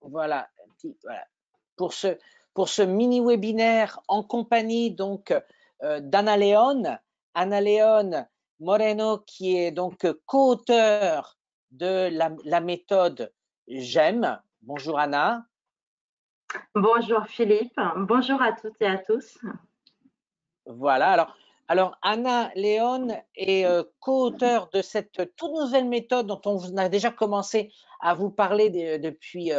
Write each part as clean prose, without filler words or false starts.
voilà, voilà. Pour ce, pour ce mini-webinaire en compagnie donc d'Anna León. Anna León Moreno, qui est donc co-auteur de la méthode GEM. Bonjour Anna. Bonjour Philippe, bonjour à toutes et à tous. Voilà, alors Anna León est co-auteur de cette toute nouvelle méthode dont on a déjà commencé à vous parler depuis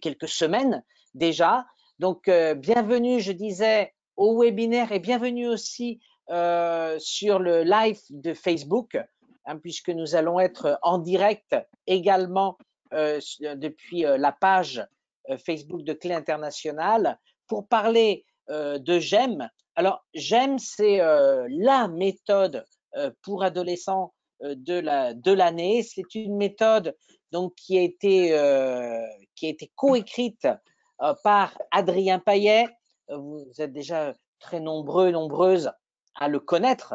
quelques semaines déjà. Donc, bienvenue, je disais, au webinaire et bienvenue aussi sur le live de Facebook, hein, puisque nous allons être en direct également depuis la page Facebook de Clé Internationale pour parler de GEM. Alors, GEM, c'est la méthode pour adolescents de l'année. C'est une méthode donc, qui a été coécrite par Adrien Payet. Vous êtes déjà très nombreux, nombreuses à le connaître,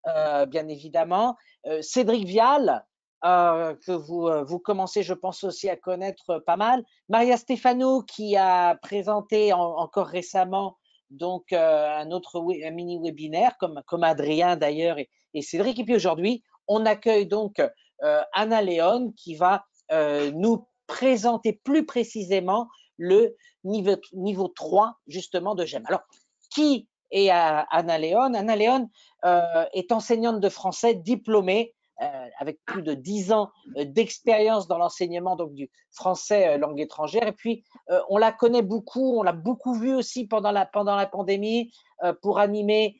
bien évidemment. Cédric Vial, que vous commencez, je pense, aussi à connaître pas mal. Maria Stéphano, qui a présenté encore récemment donc un autre mini-webinaire, comme Adrien d'ailleurs et Cédric. Et puis aujourd'hui, on accueille donc Anna León qui va nous présenter plus précisément le niveau 3 justement de GEM. Alors, qui est Anna León? Anna León est enseignante de français diplômée avec plus de 10 ans d'expérience dans l'enseignement donc du français langue étrangère. Et puis, on la connaît beaucoup, on l'a beaucoup vue aussi pendant la pandémie pour animer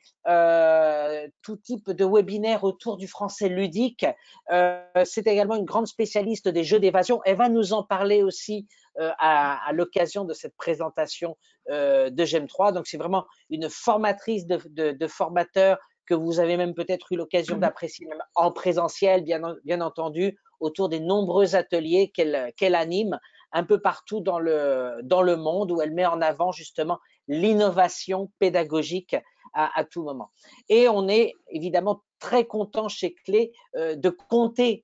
tout type de webinaires autour du français ludique. C'est également une grande spécialiste des jeux d'évasion. Elle va nous en parler aussi à l'occasion de cette présentation de GEM 3. Donc, c'est vraiment une formatrice de formateurs que vous avez même peut-être eu l'occasion d'apprécier même en présentiel, bien entendu, autour des nombreux ateliers qu'elle anime un peu partout dans le monde, où elle met en avant justement l'innovation pédagogique à tout moment. Et on est évidemment très content chez Clé de compter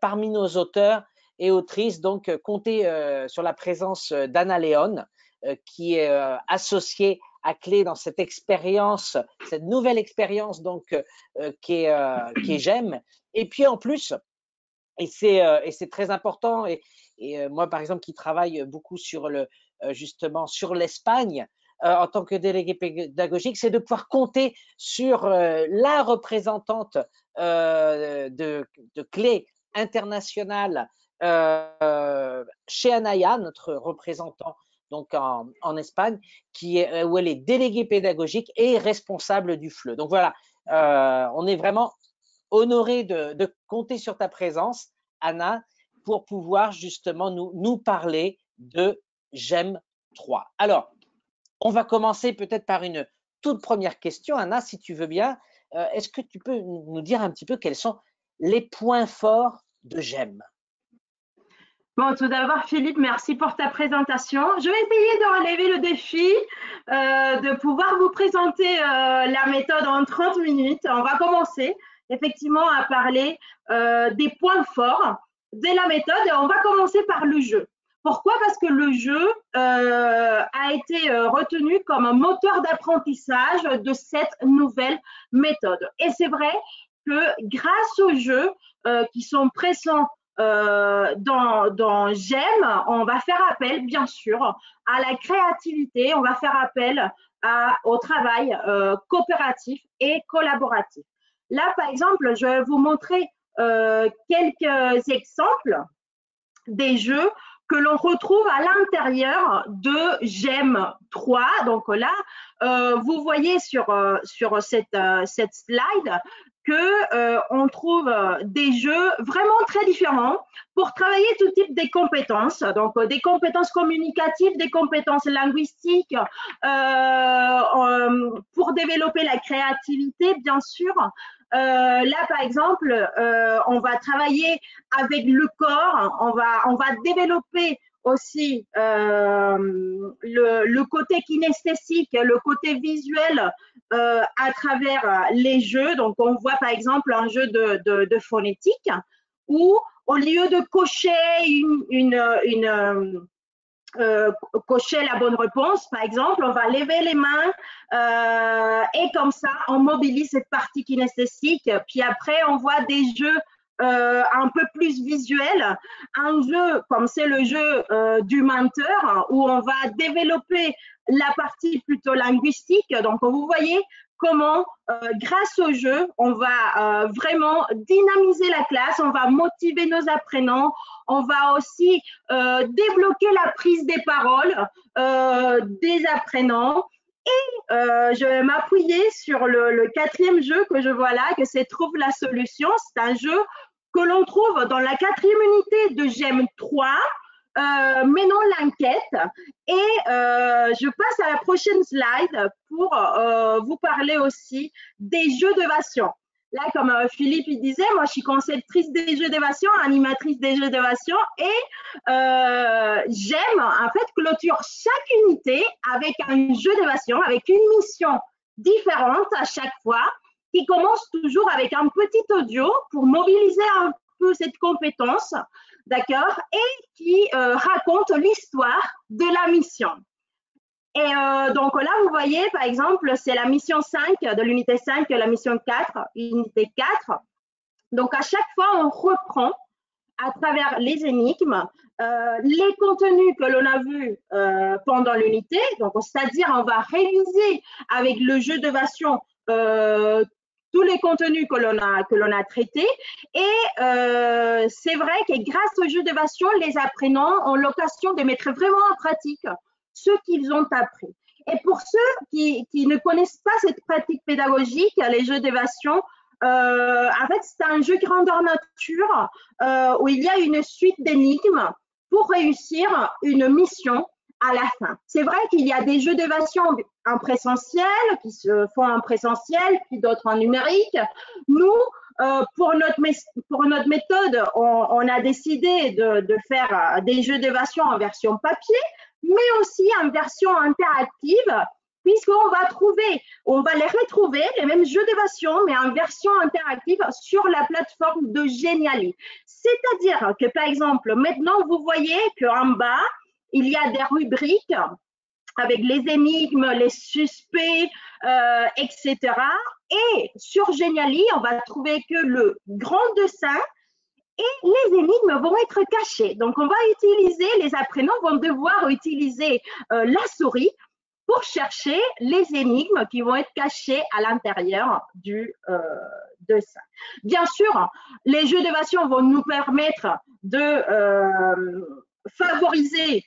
parmi nos auteurs et autrices, donc compter sur la présence d'Anna León, qui est associée à Clé dans cette expérience, cette nouvelle expérience donc qui est GEM. Et puis en plus, et c'est très important, et moi par exemple qui travaille beaucoup sur justement sur l'Espagne en tant que délégué pédagogique, c'est de pouvoir compter sur la représentante de Clé internationale chez Anaya, notre représentant donc en Espagne, où elle est déléguée pédagogique et responsable du FLE. Donc voilà, on est vraiment honoré de compter sur ta présence, Anna, pour pouvoir justement nous parler de GEM 3. Alors, on va commencer peut-être par une toute première question. Anna, si tu veux bien, est-ce que tu peux nous dire un petit peu quels sont les points forts de GEM? Bon, tout d'abord, Philippe, merci pour ta présentation. Je vais essayer de relever le défi de pouvoir vous présenter la méthode en 30 minutes. On va commencer effectivement à parler des points forts de la méthode et on va commencer par le jeu. Pourquoi? Parce que le jeu a été retenu comme un moteur d'apprentissage de cette nouvelle méthode. Et c'est vrai que grâce aux jeux qui sont présents dans GEM, on va faire appel, bien sûr, à la créativité, on va faire appel au travail coopératif et collaboratif. Là, par exemple, je vais vous montrer quelques exemples des jeux que l'on retrouve à l'intérieur de GEM 3. Donc là, vous voyez sur cette slide que on trouve des jeux vraiment très différents pour travailler tout type de compétences, donc des compétences communicatives, des compétences linguistiques, pour développer la créativité, bien sûr. Là, par exemple, on va travailler avec le corps, on va développer aussi le côté kinesthésique, le côté visuel à travers les jeux. Donc, on voit par exemple un jeu de phonétique où au lieu de cocher cocher la bonne réponse, par exemple, on va lever les mains et comme ça, on mobilise cette partie kinesthésique. Puis après, on voit des jeux un peu plus visuels. Un jeu, comme c'est le jeu du menteur, où on va développer la partie plutôt linguistique. Donc, vous voyez comment, grâce au jeu, on va vraiment dynamiser la classe, on va motiver nos apprenants, on va aussi débloquer la prise des paroles des apprenants. Et je vais m'appuyer sur le quatrième jeu que je vois là, que c'est Trouve la solution. C'est un jeu que l'on trouve dans la quatrième unité de GEM 3. Menons l'enquête et je passe à la prochaine slide pour vous parler aussi des jeux d'évasion. Là, comme Philippe il disait, moi je suis conceptrice des jeux d'évasion, animatrice des jeux d'évasion et j'aime en fait clôture chaque unité avec un jeu d'évasion, avec une mission différente à chaque fois qui commence toujours avec un petit audio pour mobiliser un peu cette compétence. D'accord, et qui raconte l'histoire de la mission. Et donc là, vous voyez, par exemple, c'est la mission 5 de l'unité 5, la mission 4, unité 4. Donc, à chaque fois, on reprend à travers les énigmes les contenus que l'on a vus pendant l'unité. Donc, c'est-à-dire, on va réviser avec le jeu d'évasion tous les contenus que l'on a traités. Et c'est vrai que grâce au jeu d'évasion, les apprenants ont l'occasion de mettre vraiment en pratique ce qu'ils ont appris. Et pour ceux qui ne connaissent pas cette pratique pédagogique, les jeux d'évasion, en fait, c'est un jeu grandeur nature où il y a une suite d'énigmes pour réussir une mission à la fin. C'est vrai qu'il y a des jeux d'évasion en présentiel, qui se font en présentiel, puis d'autres en numérique. Nous, pour notre méthode, on a décidé de faire des jeux d'évasion en version papier, mais aussi en version interactive, puisqu'on va les retrouver, les mêmes jeux d'évasion, mais en version interactive sur la plateforme de Geniali. C'est-à-dire que, par exemple, maintenant, vous voyez qu'en bas, il y a des rubriques avec les énigmes, les suspects, etc. Et sur Geniali, on va trouver que le grand dessin et les énigmes vont être cachées. Donc, on va utiliser, les apprenants vont devoir utiliser la souris pour chercher les énigmes qui vont être cachées à l'intérieur du dessin. Bien sûr, les jeux d'évasion vont nous permettre de favoriser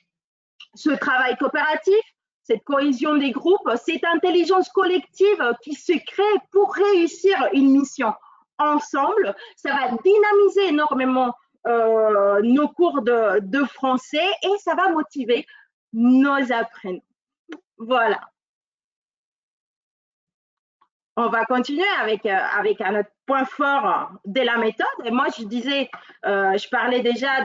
ce travail coopératif, cette cohésion des groupes, cette intelligence collective qui se crée pour réussir une mission ensemble. Ça va dynamiser énormément nos cours de français et ça va motiver nos apprenants. Voilà. On va continuer avec un autre point fort de la méthode. Et moi, je disais, je parlais déjà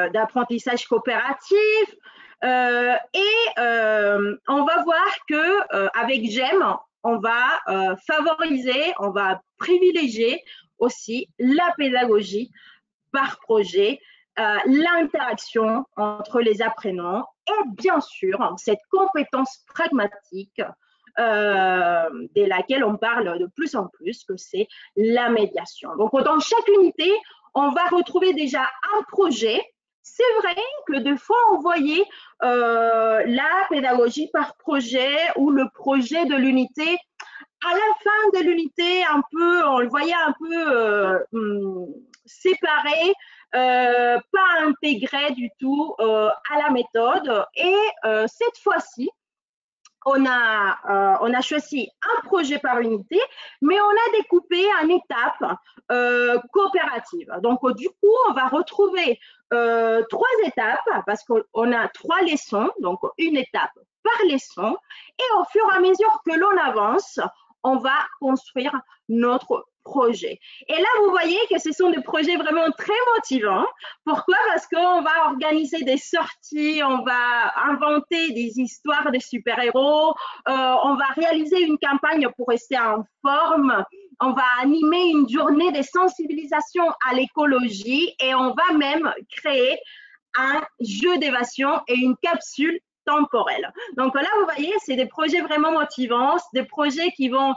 d'apprentissage coopératif. On va voir que avec GEM, on va favoriser, on va privilégier aussi la pédagogie par projet, l'interaction entre les apprenants et bien sûr cette compétence pragmatique de laquelle on parle de plus en plus, que c'est la médiation. Donc, dans chaque unité, on va retrouver déjà un projet. C'est vrai que des fois, on voyait la pédagogie par projet ou le projet de l'unité. À la fin de l'unité, on le voyait un peu séparé, pas intégré du tout à la méthode. Et cette fois-ci, on a choisi un projet par unité, mais on a découpé en étapes coopératives. Donc, du coup, on va retrouver 3 étapes parce qu'on a 3 leçons, donc une étape par leçon. Et au fur et à mesure que l'on avance, on va construire notre projet. Et là, vous voyez que ce sont des projets vraiment très motivants. Pourquoi? Parce qu'on va organiser des sorties, on va inventer des histoires de super-héros, on va réaliser une campagne pour rester en forme, on va animer une journée de sensibilisation à l'écologie et on va même créer un jeu d'évasion et une capsule temporelle. Donc là, vous voyez, c'est des projets vraiment motivants, des projets qui vont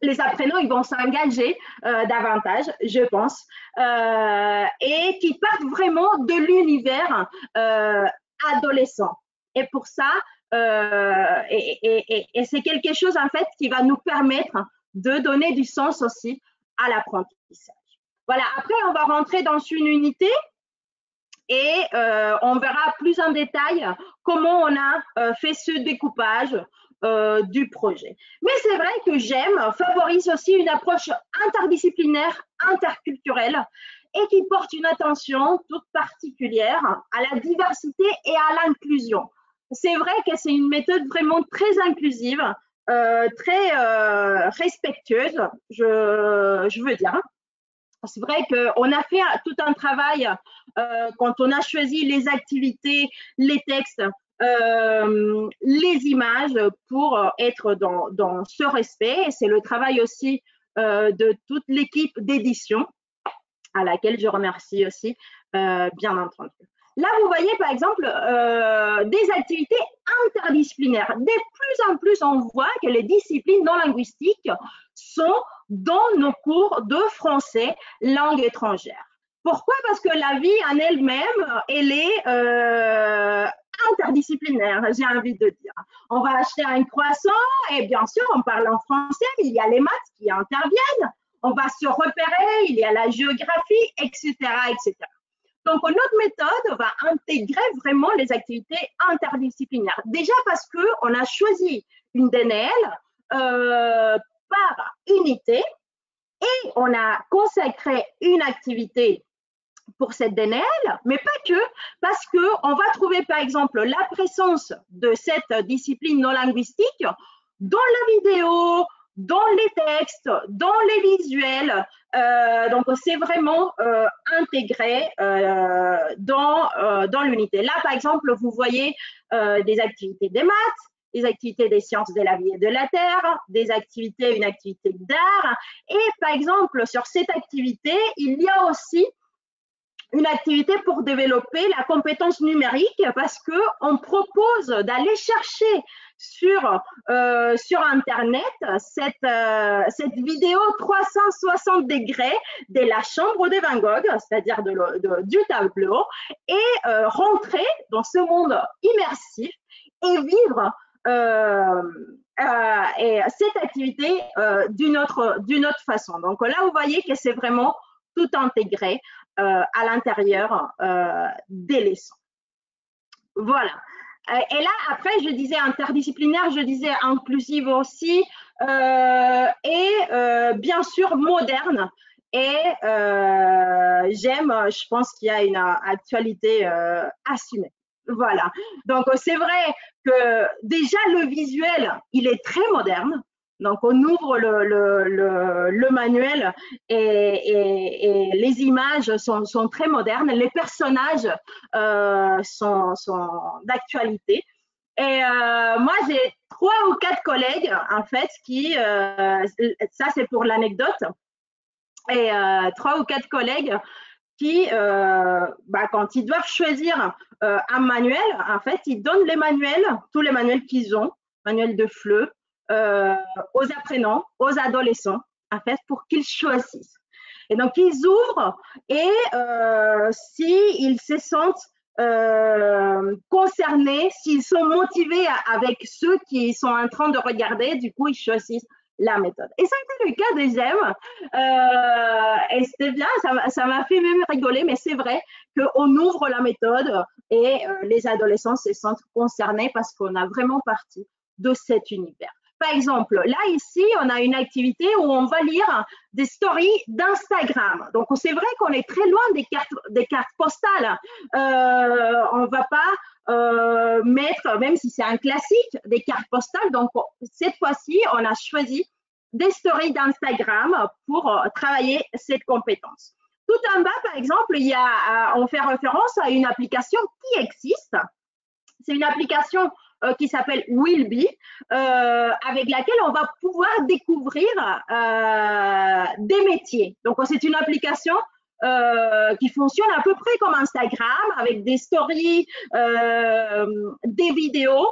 les apprenants, ils vont s'engager davantage, je pense, et qui partent vraiment de l'univers adolescent. Et pour ça, et c'est quelque chose en fait qui va nous permettre de donner du sens aussi à l'apprentissage. Voilà, après on va rentrer dans une unité et on verra plus en détail comment on a fait ce découpage du projet. Mais c'est vrai que GEM favorise aussi une approche interdisciplinaire, interculturelle et qui porte une attention toute particulière à la diversité et à l'inclusion. C'est vrai que c'est une méthode vraiment très inclusive, très respectueuse, je veux dire. C'est vrai qu'on a fait tout un travail quand on a choisi les activités, les textes, les images pour être dans ce respect. Et c'est le travail aussi de toute l'équipe d'édition à laquelle je remercie aussi, bien entendu. Là, vous voyez par exemple des activités interdisciplinaires. De plus en plus, on voit que les disciplines non linguistiques sont dans nos cours de français, langue étrangère. Pourquoi? Parce que la vie en elle-même, elle est interdisciplinaire, j'ai envie de dire. On va acheter un croissant et bien sûr, on parle en français, mais il y a les maths qui interviennent. On va se repérer, il y a la géographie, etc., etc. Donc, notre méthode va intégrer vraiment les activités interdisciplinaires. Déjà parce qu'on a choisi une DNL par unité et on a consacré une activité pour cette DNL, mais pas que, parce qu'on va trouver par exemple la présence de cette discipline non linguistique dans la vidéo, dans les textes, dans les visuels. Donc, c'est vraiment intégré dans l'unité. Là, par exemple, vous voyez des activités des maths, des activités des sciences de la vie et de la terre, des activités, une activité d'art. Et par exemple, sur cette activité, il y a aussi une activité pour développer la compétence numérique parce qu'on propose d'aller chercher sur Internet cette vidéo 360 degrés de la chambre de Van Gogh, c'est-à-dire du tableau, et rentrer dans ce monde immersif et vivre et cette activité d'une autre façon. Donc là, vous voyez que c'est vraiment tout intégré à l'intérieur des leçons. Voilà. Et là, après, je disais interdisciplinaire, je disais inclusive aussi, et bien sûr moderne. Et j'aime, je pense qu'il y a une actualité assumée. Voilà. Donc, c'est vrai que déjà, le visuel, il est très moderne. Donc, on ouvre le manuel et les images sont très modernes. Les personnages sont d'actualité. Et moi, j'ai 3 ou 4 collègues, en fait, qui, ça c'est pour l'anecdote, et 3 ou 4 collègues qui, quand ils doivent choisir un manuel, en fait, ils donnent les manuels, tous les manuels qu'ils ont, manuels de FLE, aux apprenants, aux adolescents, en fait, pour qu'ils choisissent. Et donc, ils ouvrent et s'ils se sentent concernés, s'ils sont motivés avec ceux qui sont en train de regarder, du coup, ils choisissent la méthode. Et ça a été le cas des GEM. Et c'était bien, ça m'a fait même rigoler, mais c'est vrai qu'on ouvre la méthode et les adolescents se sentent concernés parce qu'on a vraiment parti de cet univers. Par exemple, là, ici, on a une activité où on va lire des stories d'Instagram. Donc, c'est vrai qu'on est très loin des cartes postales. On ne va pas mettre, même si c'est un classique, des cartes postales. Donc, cette fois-ci, on a choisi des stories d'Instagram pour travailler cette compétence. Tout en bas, par exemple, on fait référence à une application qui existe. C'est une application qui s'appelle Willby, avec laquelle on va pouvoir découvrir des métiers. Donc, c'est une application qui fonctionne à peu près comme Instagram, avec des stories, des vidéos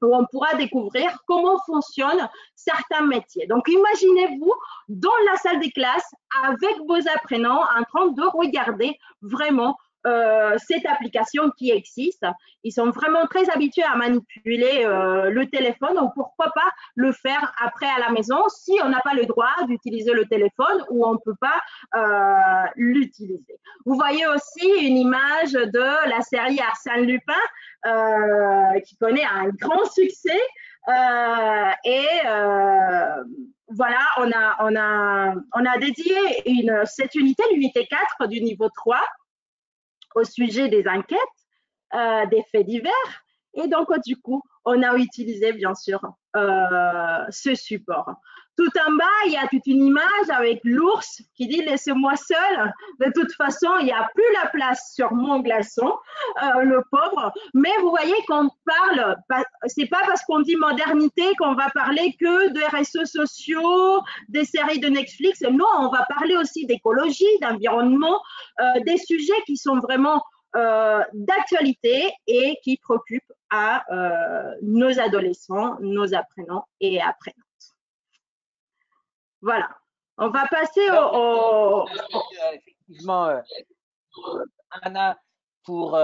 où on pourra découvrir comment fonctionnent certains métiers. Donc, imaginez-vous dans la salle des classes avec vos apprenants en train de regarder vraiment cette application qui existe. Ils sont vraiment très habitués à manipuler le téléphone ou pourquoi pas le faire après à la maison si on n'a pas le droit d'utiliser le téléphone ou on ne peut pas l'utiliser. Vous voyez aussi une image de la série Arsène Lupin qui connaît un grand succès voilà, on a dédié cette unité, l'unité 4 du niveau 3, au sujet des enquêtes, des faits divers. Et donc, du coup, on a utilisé, bien sûr, ce support. Tout en bas, il y a toute une image avec l'ours qui dit « Laissez-moi seul ». De toute façon, il n'y a plus la place sur mon glaçon, le pauvre. Mais vous voyez qu'on parle, c'est pas parce qu'on dit modernité qu'on va parler que des réseaux sociaux, des séries de Netflix. Non, on va parler aussi d'écologie, d'environnement, des sujets qui sont vraiment d'actualité et qui préoccupent à nos adolescents, nos apprenants et apprenantes. Voilà. On va passer effectivement, Anna, pour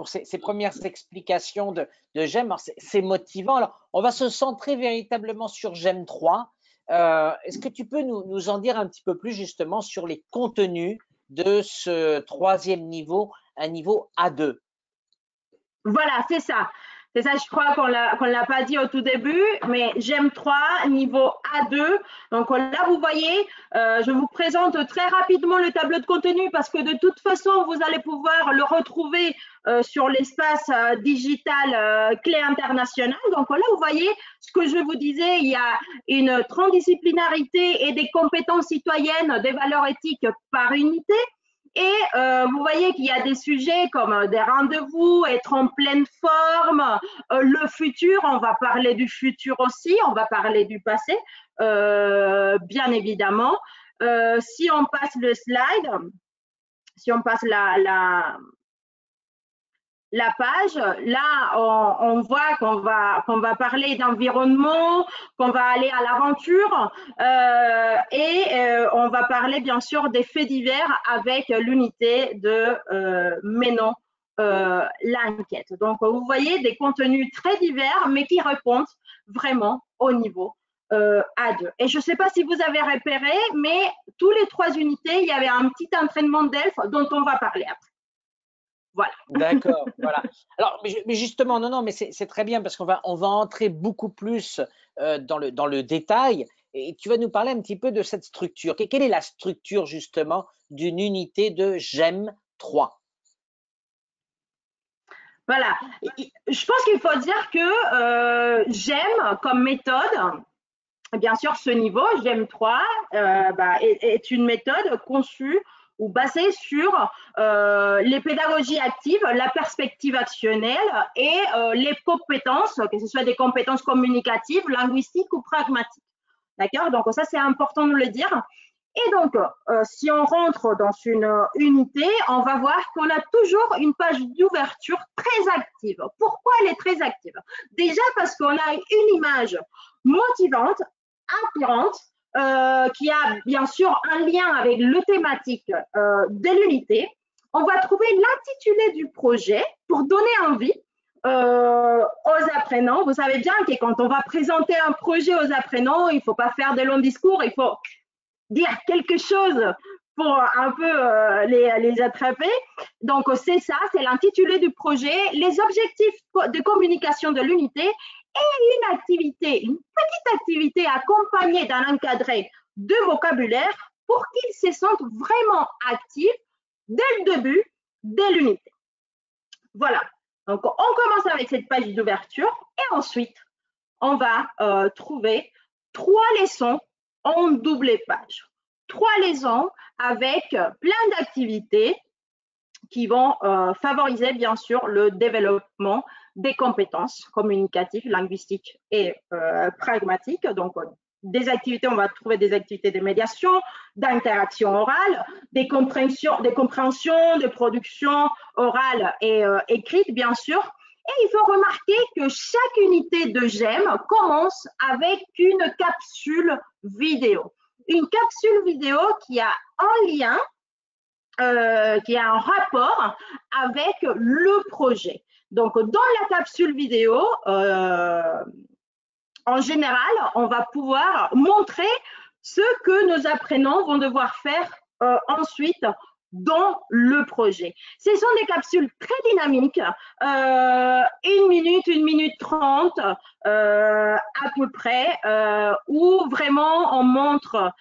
ces premières explications de GEM. C'est motivant. Alors, on va se centrer véritablement sur GEM 3. Est-ce que tu peux nous en dire un petit peu plus justement sur les contenus de ce troisième niveau, un niveau A2? Voilà, c'est ça. C'est ça, je crois qu'on l'a pas dit au tout début, mais GEM 3, niveau A2. Donc là, vous voyez, je vous présente très rapidement le tableau de contenu parce que de toute façon, vous allez pouvoir le retrouver sur l'espace digital clé internationale. Donc là, vous voyez ce que je vous disais, il y a une transdisciplinarité et des compétences citoyennes, des valeurs éthiques par unité. Et vous voyez qu'il y a des sujets comme des rendez-vous, être en pleine forme, le futur, on va parler du futur aussi, on va parler du passé, bien évidemment. Si on passe le slide, si on passe la page, là, on voit qu'on va parler d'environnement, qu'on va aller à l'aventure on va parler bien sûr des faits divers avec l'unité de Ménon, l'enquête. Donc, vous voyez des contenus très divers, mais qui répondent vraiment au niveau A2. Et je ne sais pas si vous avez repéré, mais tous les 3 unités, il y avait un petit entraînement d'elfe dont on va parler après. Voilà. D'accord, voilà. Alors, mais justement, non, mais c'est très bien parce qu'on va entrer beaucoup plus dans le détail et tu vas nous parler un petit peu de cette structure. Quelle est la structure justement d'une unité de GEM 3? Voilà. Je pense qu'il faut dire que GEM comme méthode, bien sûr, ce niveau, GEM 3, est une méthode conçue ou basée sur les pédagogies actives, la perspective actionnelle et les compétences, que ce soit des compétences communicatives, linguistiques ou pragmatiques. D'accord? Donc, ça, c'est important de le dire. Et donc, si on rentre dans une unité, on va voir qu'on a toujours une page d'ouverture très active. Pourquoi elle est très active? Déjà parce qu'on a une image motivante, inspirante, qui a bien sûr un lien avec le thématique de l'unité. On va trouver l'intitulé du projet pour donner envie aux apprenants. Vous savez bien que quand on va présenter un projet aux apprenants, il ne faut pas faire de longs discours, il faut dire quelque chose pour un peu les attraper. Donc, c'est ça, c'est l'intitulé du projet, les objectifs de communication de l'unité et une activité, une petite activité accompagnée d'un encadré de vocabulaire pour qu'ils se sentent vraiment actifs dès le début de l'unité. Voilà. Donc, on commence avec cette page d'ouverture et ensuite, on va trouver 3 leçons en double page. 3 leçons avec plein d'activités qui vont favoriser bien sûr le développement des compétences communicatives, linguistiques et pragmatiques. Donc, des activités, on va trouver des activités de médiation, d'interaction orale, des compréhensions, de production orale et écrite, bien sûr. Et il faut remarquer que chaque unité de GEM commence avec une capsule vidéo. Une capsule vidéo qui a un lien, qui a un rapport avec le projet. Donc, dans la capsule vidéo, en général, on va pouvoir montrer ce que nos apprenants vont devoir faire ensuite dans le projet. Ce sont des capsules très dynamiques, 1 minute 30 à peu près, où vraiment on montre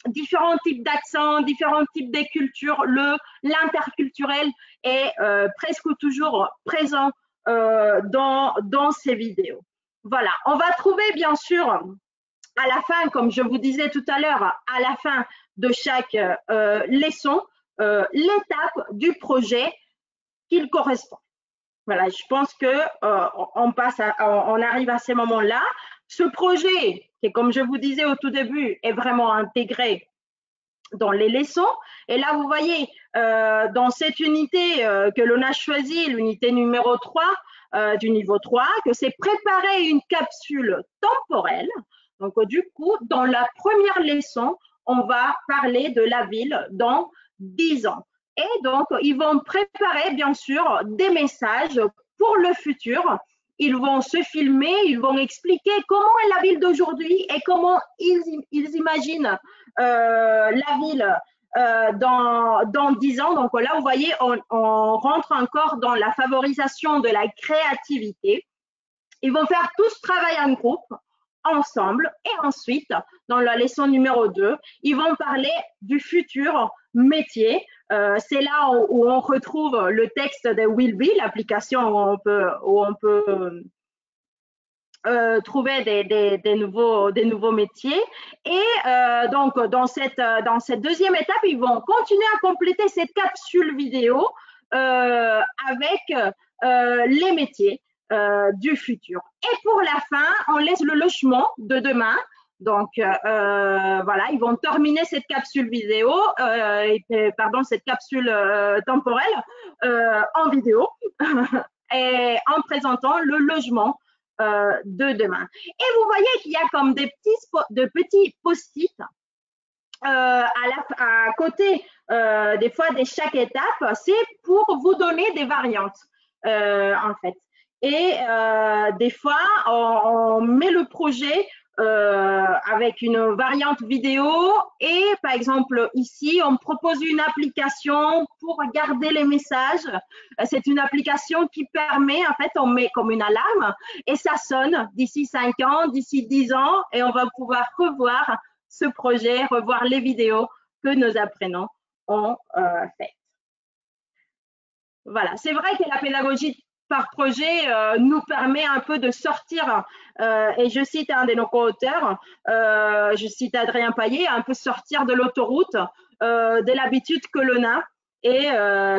différents types d'accents, différents types de cultures. L'interculturel est presque toujours présent dans ces vidéos. Voilà, on va trouver bien sûr à la fin, comme je vous disais tout à l'heure, à la fin de chaque leçon, l'étape du projet qu'il correspond. Voilà, je pense que on arrive à ces moments-là. Ce projet, qui, comme je vous disais au tout début, est vraiment intégré dans les leçons. Et là, vous voyez, dans cette unité que l'on a choisie, l'unité numéro 3 du niveau 3, que c'est préparer une capsule temporelle. Donc, du coup, dans la première leçon, on va parler de la ville dans 10 ans. Et donc, ils vont préparer, bien sûr, des messages pour le futur. Ils vont se filmer, ils vont expliquer comment est la ville d'aujourd'hui et comment ils imaginent la ville dans 10 ans. Donc là, vous voyez, on rentre encore dans la favorisation de la créativité. Ils vont faire tous travailler en groupe, ensemble, et ensuite, dans la leçon numéro 2, ils vont parler du futur métier. C'est là où on retrouve le texte de Will Be, l'application où on peut trouver des nouveaux métiers. Et donc, dans cette deuxième étape, ils vont continuer à compléter cette capsule vidéo avec les métiers du futur. Et pour la fin, on laisse le logement de demain. Donc, voilà, ils vont terminer cette capsule vidéo, cette capsule temporelle en vidéo et en présentant le logement de demain. Et vous voyez qu'il y a comme de petits post-it à côté des fois de chaque étape, c'est pour vous donner des variantes en fait. Et des fois, on met le projet avec une variante vidéo et par exemple ici, on propose une application pour garder les messages. C'est une application qui permet, en fait, on met comme une alarme et ça sonne d'ici 5 ans, d'ici 10 ans et on va pouvoir revoir ce projet, revoir les vidéos que nos apprenants ont faites. Voilà, c'est vrai que la pédagogie par projet nous permet un peu de sortir, et je cite un de nos co-auteurs, je cite Adrien Paillet, un peu sortir de l'autoroute, de l'habitude que l'on a, et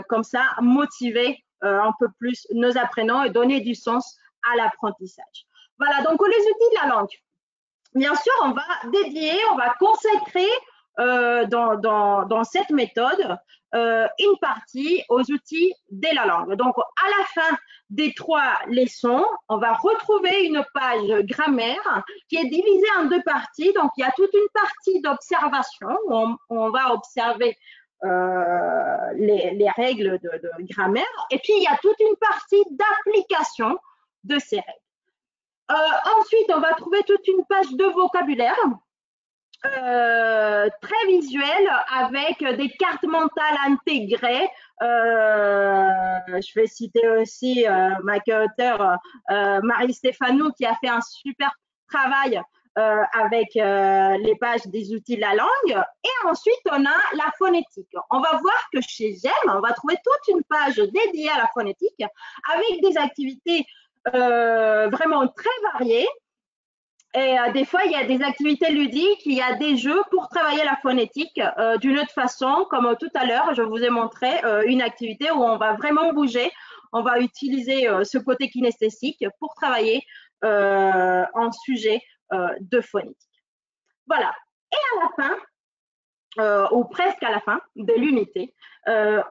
comme ça motiver un peu plus nos apprenants et donner du sens à l'apprentissage. Voilà, donc les outils de la langue. Bien sûr, on va consacrer dans cette méthode une partie aux outils de la langue. Donc, à la fin des 3 leçons, on va retrouver une page grammaire qui est divisée en 2 parties. Donc, il y a toute une partie d'observation où on va observer les règles de grammaire. Et puis, il y a toute une partie d'application de ces règles. Ensuite, on va trouver toute une page de vocabulaire très visuelle avec des cartes mentales intégrées. Je vais citer aussi ma co-auteure Marie Stéphanou qui a fait un super travail avec les pages des outils de la langue. Et ensuite, on a la phonétique. On va voir que chez GEM, on va trouver toute une page dédiée à la phonétique avec des activités vraiment très variées. Et des fois, il y a des activités ludiques, il y a des jeux pour travailler la phonétique d'une autre façon, comme tout à l'heure, je vous ai montré une activité où on va vraiment bouger, on va utiliser ce côté kinesthésique pour travailler un sujet de phonétique. Voilà. Et à la fin, ou presque à la fin de l'unité,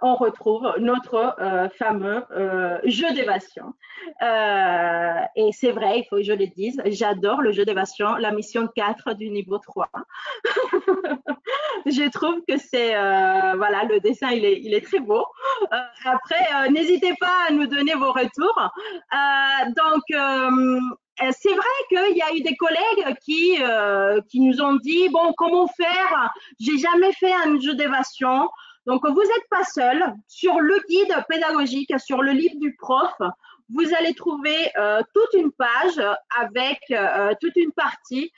on retrouve notre fameux jeu d'évasion. Et c'est vrai, il faut que je le dise, j'adore le jeu d'évasion, la mission 4 du niveau 3. Je trouve que c'est, voilà, le dessin, il est très beau. Après, n'hésitez pas à nous donner vos retours. C'est vrai qu'il y a eu des collègues qui nous ont dit, bon, comment faire? J'ai jamais fait un jeu d'évasion. Donc, vous n'êtes pas seul. Sur le guide pédagogique, sur le livre du prof, vous allez trouver toute une page avec toute une partie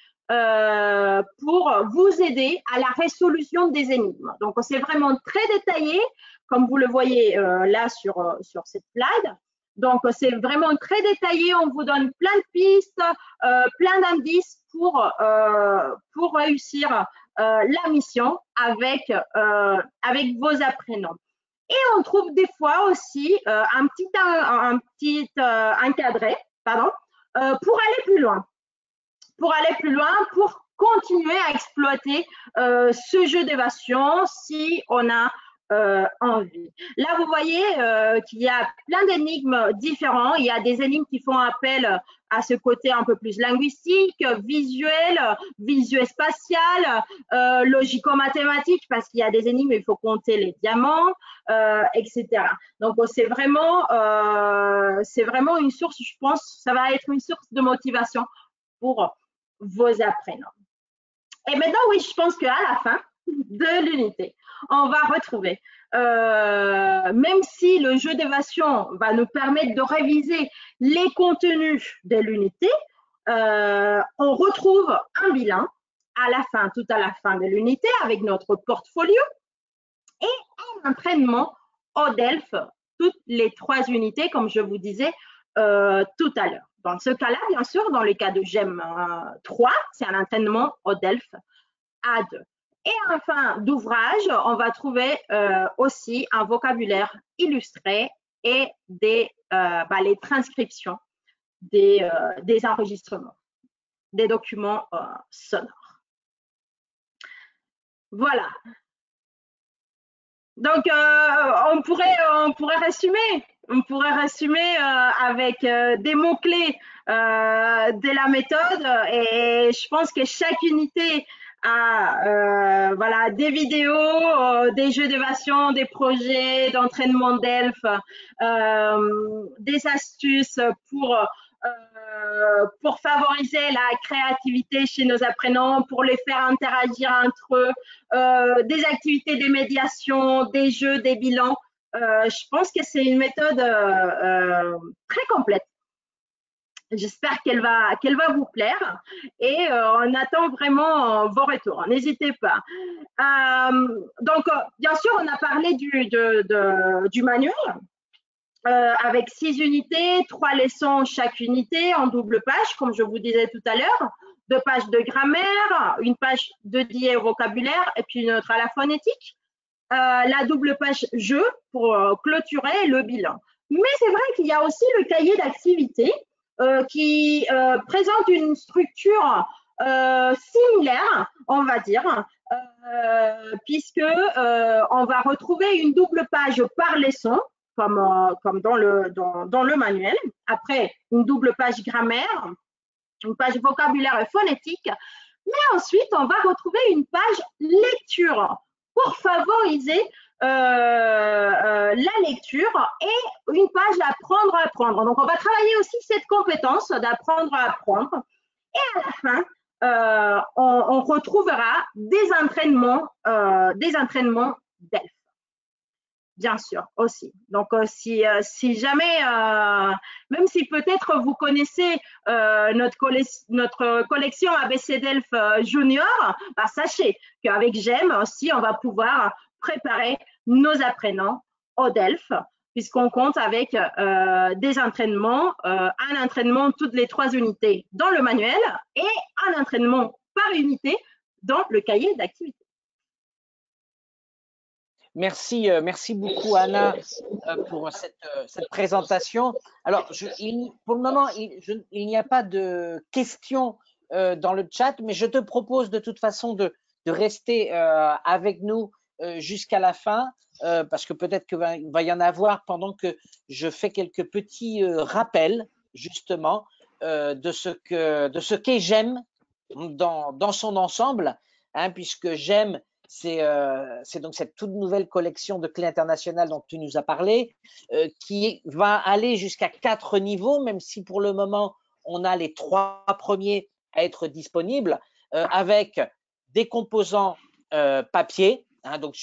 pour vous aider à la résolution des énigmes. Donc, c'est vraiment très détaillé, comme vous le voyez là sur cette slide. Donc, c'est vraiment très détaillé. On vous donne plein de pistes, plein d'indices pour réussir la mission avec vos apprenants. Et on trouve des fois aussi un petit encadré, pardon, pour aller plus loin. Pour continuer à exploiter ce jeu d'évasion si on a envie. Là, vous voyez qu'il y a plein d'énigmes différents. Il y a des énigmes qui font appel à ce côté un peu plus linguistique, visuel, visuel-spatial, logico-mathématique, parce qu'il y a des énigmes, il faut compter les diamants, etc. Donc, c'est vraiment une source, je pense, ça va être une source de motivation pour vos apprenants. Et maintenant, oui, je pense qu'à la fin de l'unité, on va retrouver, même si le jeu d'évasion va nous permettre de réviser les contenus de l'unité, on retrouve un bilan à la fin, tout à la fin de l'unité avec notre portfolio et un entraînement au DELF, toutes les 3 unités, comme je vous disais tout à l'heure. Dans ce cas-là, bien sûr, dans le cas de GEM 3, c'est un entraînement au DELF A2. Et enfin, d'ouvrage, on va trouver aussi un vocabulaire illustré et les transcriptions des enregistrements, des documents sonores. Voilà. Donc, on pourrait résumer. On pourrait résumer avec des mots-clés de la méthode et je pense que chaque unité a voilà, des vidéos, des jeux d'évasion, des projets d'entraînement d'ELF, des astuces pour favoriser la créativité chez nos apprenants, pour les faire interagir entre eux, des activités de médiation, des jeux, des bilans. Je pense que c'est une méthode très complète. J'espère qu'elle va vous plaire et on attend vraiment vos retours. N'hésitez pas. Donc, bien sûr, on a parlé du manuel avec 6 unités, 3 leçons chaque unité en double page, comme je vous disais tout à l'heure, 2 pages de grammaire, une page dédiée au vocabulaire et puis une autre à la phonétique. La double page jeu pour clôturer le bilan. Mais c'est vrai qu'il y a aussi le cahier d'activité qui présente une structure similaire, on va dire, puisque on va retrouver une double page par leçon, comme dans le manuel. Après, une double page grammaire, une page vocabulaire et phonétique. Mais ensuite, on va retrouver une page lecture pour favoriser la lecture et une page apprendre à apprendre. Donc, on va travailler aussi cette compétence d'apprendre à apprendre. Et à la fin, on retrouvera des entraînements d'ELF. Bien sûr, aussi. Donc, si jamais, même si peut-être vous connaissez notre collection ABC DELF Junior, bah, sachez qu'avec GEM aussi, on va pouvoir préparer nos apprenants au DELF, puisqu'on compte avec des entraînements, un entraînement toutes les 3 unités dans le manuel et un entraînement par unité dans le cahier d'activité. Merci beaucoup Anna pour cette présentation. Alors, pour le moment, il n'y a pas de questions dans le chat, mais je te propose de toute façon de rester avec nous jusqu'à la fin, parce que peut-être qu'il va y en avoir pendant que je fais quelques petits rappels justement de ce qu'est GEM dans son ensemble, hein, puisque GEM, c'est donc cette toute nouvelle collection de clés internationales dont tu nous as parlé, qui va aller jusqu'à 4 niveaux, même si pour le moment, on a les 3 premiers à être disponibles, avec des composants papier, hein, donc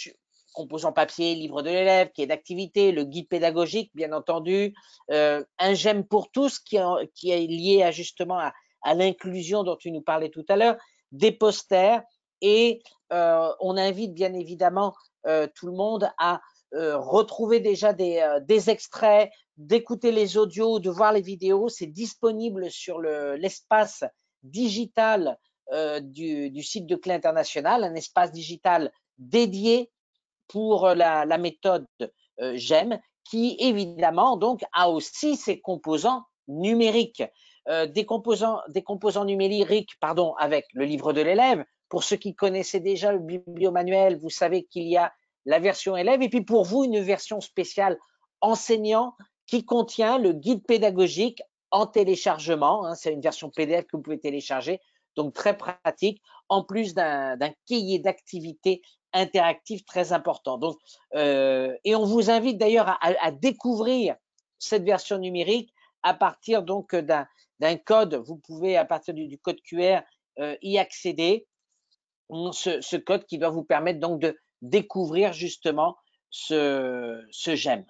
composants papier, livre de l'élève, qui est d'activité, le guide pédagogique, bien entendu, un GEM pour tous qui est lié à justement à l'inclusion dont tu nous parlais tout à l'heure, des posters, et on invite bien évidemment tout le monde à retrouver déjà des extraits, d'écouter les audios, de voir les vidéos. C'est disponible sur l'espace digital du site de Clé International, un espace digital dédié pour la méthode GEM, qui évidemment donc a aussi ses composants numériques. Des composants numériques, pardon, avec le livre de l'élève. Pour ceux qui connaissaient déjà le bibliomanuel, vous savez qu'il y a la version élève, et puis pour vous, une version spéciale enseignant qui contient le guide pédagogique en téléchargement, hein, c'est une version PDF que vous pouvez télécharger, donc très pratique, en plus d'un cahier d'activités interactif très important. Donc, et on vous invite d'ailleurs à découvrir cette version numérique à partir donc d'un code. Vous pouvez, à partir du code QR, y accéder. Ce code qui doit vous permettre donc de découvrir justement ce GEM.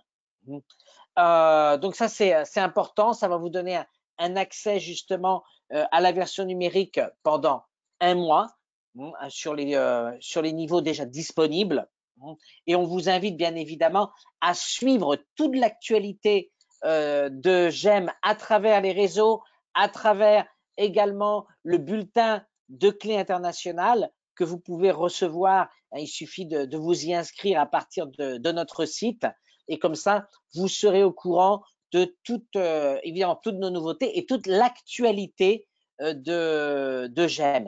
Donc ça, c'est important. Ça va vous donner un accès justement à la version numérique pendant 1 mois sur les niveaux déjà disponibles. Et on vous invite bien évidemment à suivre toute l'actualité de GEM à travers les réseaux, à travers également le bulletin de Clé internationale que vous pouvez recevoir. Il suffit de vous y inscrire à partir de notre site, et comme ça, vous serez au courant de évidemment toutes nos nouveautés et toute l'actualité de GEM.